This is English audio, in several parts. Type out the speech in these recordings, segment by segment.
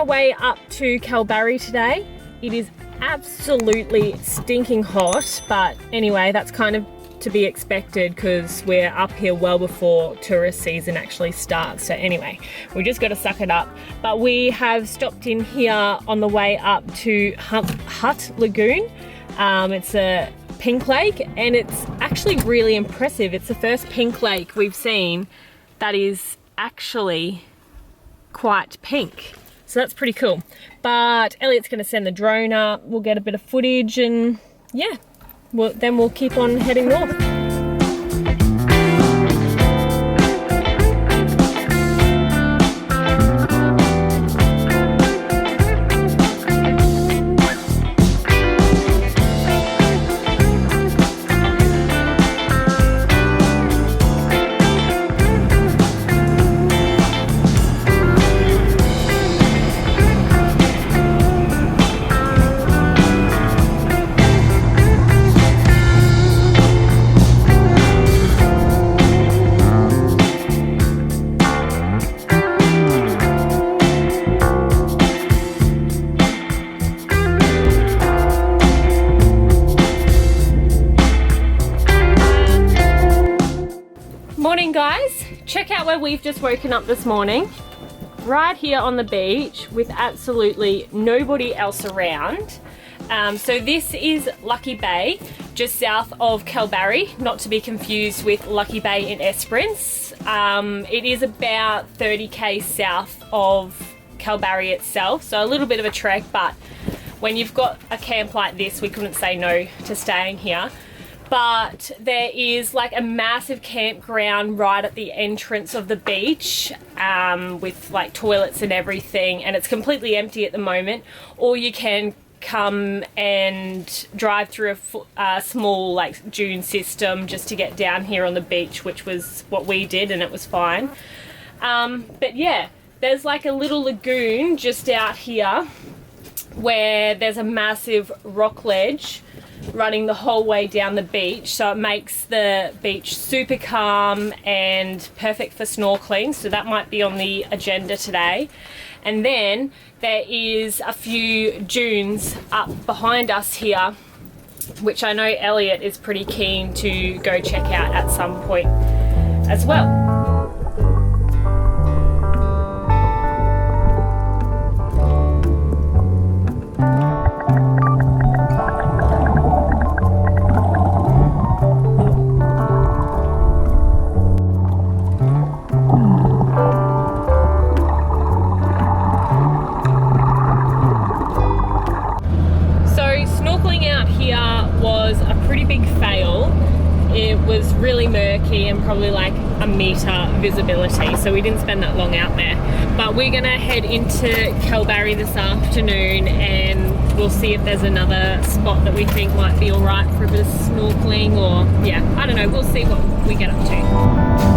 our way up to Kalbarri today. It is absolutely stinking hot, but anyway, that's kind of to be expected because we're up here well before tourist season actually starts. So anyway, we just got to suck it up. But we have stopped in here on the way up to Hutt Lagoon. It's a pink lake and it's actually really impressive. It's the first pink lake we've seen that is actually quite pink. So that's pretty cool. But Elliot's going to send the drone up. We'll get a bit of footage and yeah, then we'll keep on heading north. Morning guys, check out where we've just woken up this morning. Right here on the beach with absolutely nobody else around. So this is Lucky Bay, just south of Kalbarri, not to be confused with Lucky Bay in Esperance. It is about 30k south of Kalbarri itself, so a little bit of a trek, but when you've got a camp like this, we couldn't say no to staying here. But there is like a massive campground right at the entrance of the beach with like toilets and everything, and it's completely empty at the moment. Or you can come and drive through a small like dune system just to get down here on the beach, which was what we did, and it was fine. But yeah, there's like a little lagoon just out here where there's a massive rock ledge running the whole way down the beach, so it makes the beach super calm and perfect for snorkeling, so that might be on the agenda today. And then there is a few dunes up behind us here, which I know Elliot is pretty keen to go check out at some point as well. Really murky and probably like a metre visibility, so we didn't spend that long out there. But we're gonna head into Kalbarri this afternoon and we'll see if there's another spot that we think might be alright for a bit of snorkeling, or yeah, I don't know, we'll see what we get up to.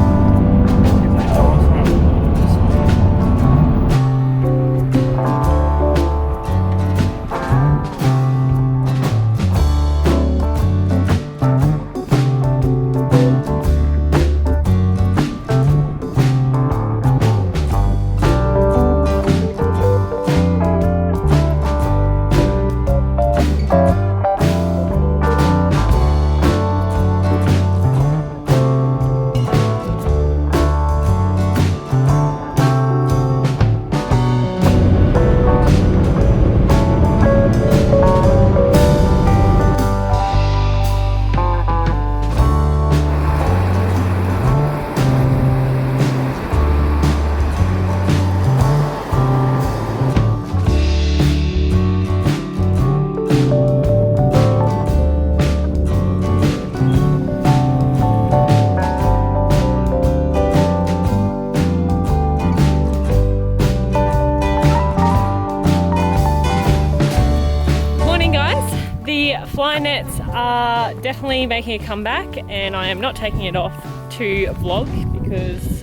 Fly nets are definitely making a comeback, and I am not taking it off to vlog because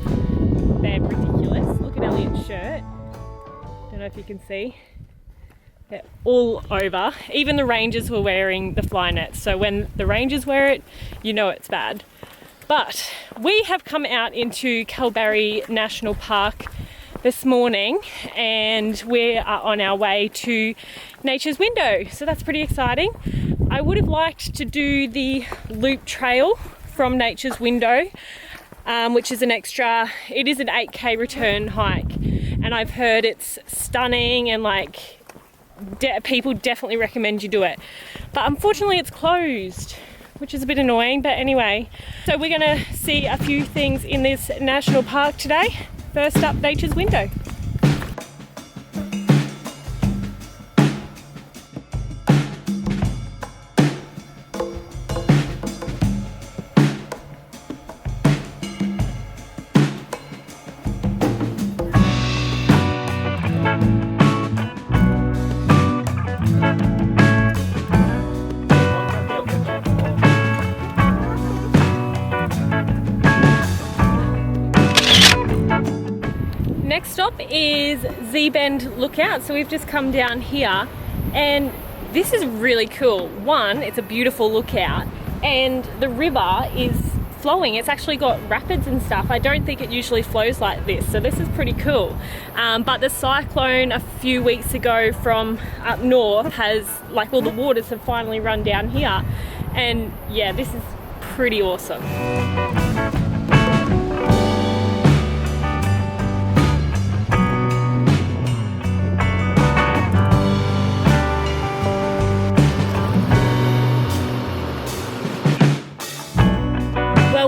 they're ridiculous. Look at Elliot's shirt. Don't know if you can see. They're all over. Even the rangers were wearing the fly nets, so when the rangers wear it, you know it's bad. But we have come out into Kalbarri National Park this morning, and we are on our way to Nature's Window, so that's pretty exciting. I would have liked to do the loop trail from Nature's Window, which is an 8K return hike, and I've heard it's stunning and like people definitely recommend you do it, but unfortunately it's closed, which is a bit annoying. But anyway, so we're gonna see a few things in this national park today. First up, Nature's Window. Next stop is Z-Bend Lookout. So we've just come down here, and this is really cool. One, it's a beautiful lookout, and the river is flowing. It's actually got rapids and stuff. I don't think it usually flows like this, so this is pretty cool. But the cyclone a few weeks ago from up north has, like, all the waters have finally run down here, and yeah, this is pretty awesome.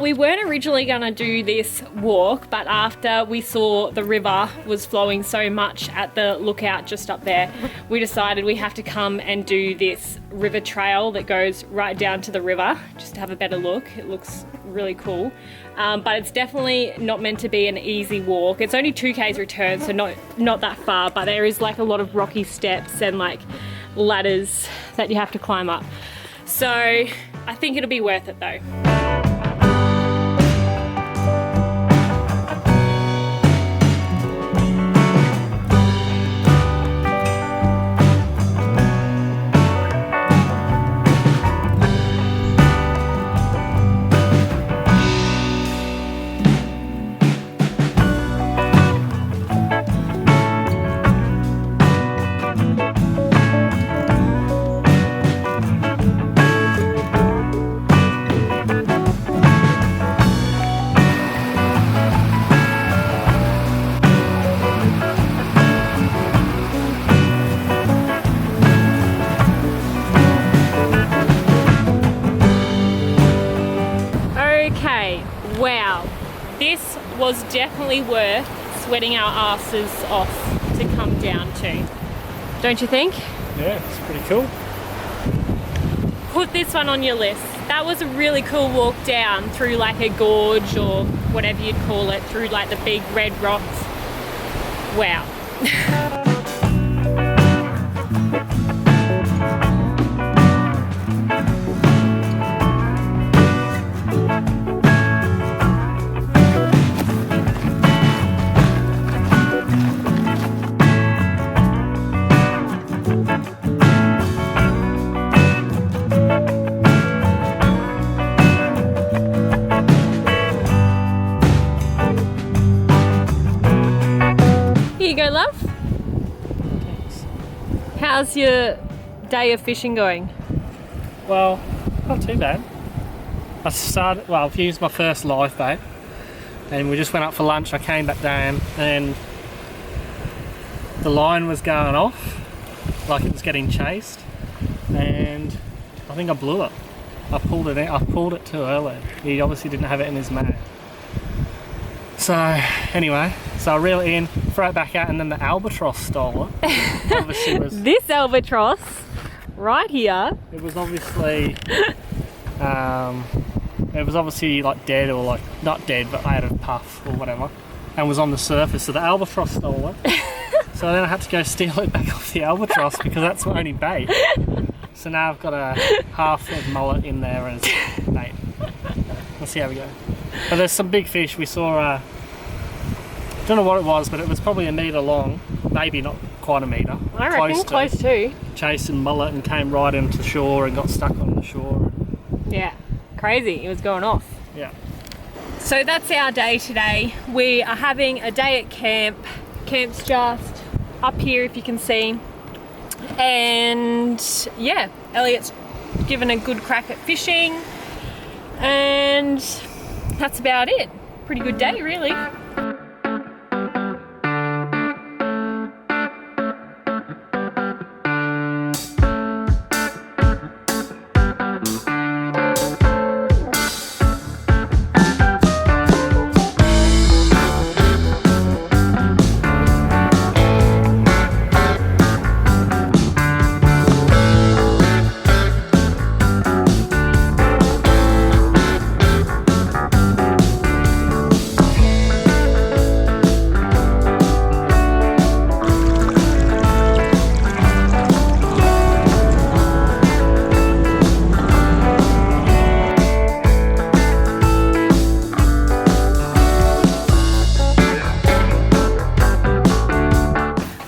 We weren't originally going to do this walk, but after we saw the river was flowing so much at the lookout just up there, we decided we have to come and do this river trail that goes right down to the river just to have a better look. It looks really cool, but it's definitely not meant to be an easy walk. It's only 2K's return, so not that far, but there is like a lot of rocky steps and like ladders that you have to climb up. So I think it'll be worth it though. Wow, this was definitely worth sweating our asses off to come down to. Don't you think? Yeah, it's pretty cool. Put this one on your list. That was a really cool walk down through like a gorge or whatever you'd call it, through like the big red rocks. Wow. Love? Thanks. How's your day of fishing going? Well, not too bad. I've used my first live bait, and we just went up for lunch. I came back down and the line was going off like it was getting chased, and I think I blew it. I pulled it in. I pulled it too early. He obviously didn't have it in his mat. So anyway, so I reel it in, throw it back out, and then the albatross stole it. Obviously was, this albatross right here. It was obviously, like dead, or like not dead, but out of puff or whatever, and was on the surface. So the albatross stole it. So then I had to go steal it back off the albatross because that's my only bait. So now I've got a half of mullet in there as bait. Let's see how we go. But there's some big fish. We saw, don't know what it was, but it was probably a metre long. Maybe not quite a metre. I reckon close to. Chasing mullet and came right into shore and got stuck on the shore. Yeah, crazy. It was going off. Yeah. So that's our day today. We are having a day at camp, Camp's just up here if you can see. And yeah, Elliot's given a good crack at fishing. And that's about it. Pretty good day, really.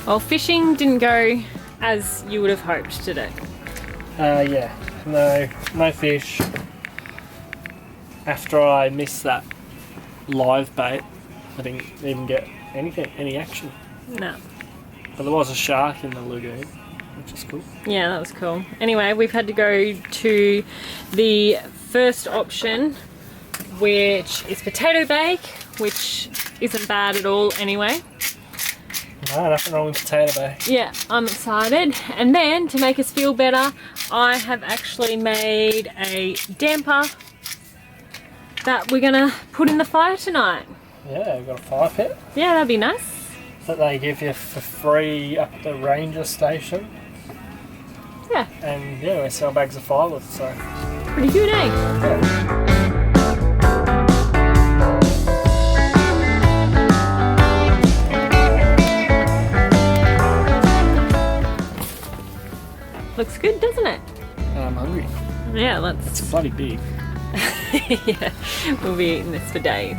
Well, fishing didn't go as you would have hoped, did it? Yeah, no fish. After I missed that live bait, I didn't even get any action. No. But there was a shark in the lagoon, which is cool. Yeah, that was cool. Anyway, we've had to go to the first option, which is potato bake, which isn't bad at all anyway. No, nothing wrong with potato bake. Yeah, I'm excited. And then, to make us feel better, I have actually made a damper that we're gonna put in the fire tonight. Yeah, we've got a fire pit Yeah, that'd be nice. that they give you for free up at the ranger station. Yeah, And yeah, we sell bags of firewood, so pretty good, eh? yeah. Looks good, doesn't it? I'm hungry. Yeah, It's bloody big. yeah, we'll be eating this for days.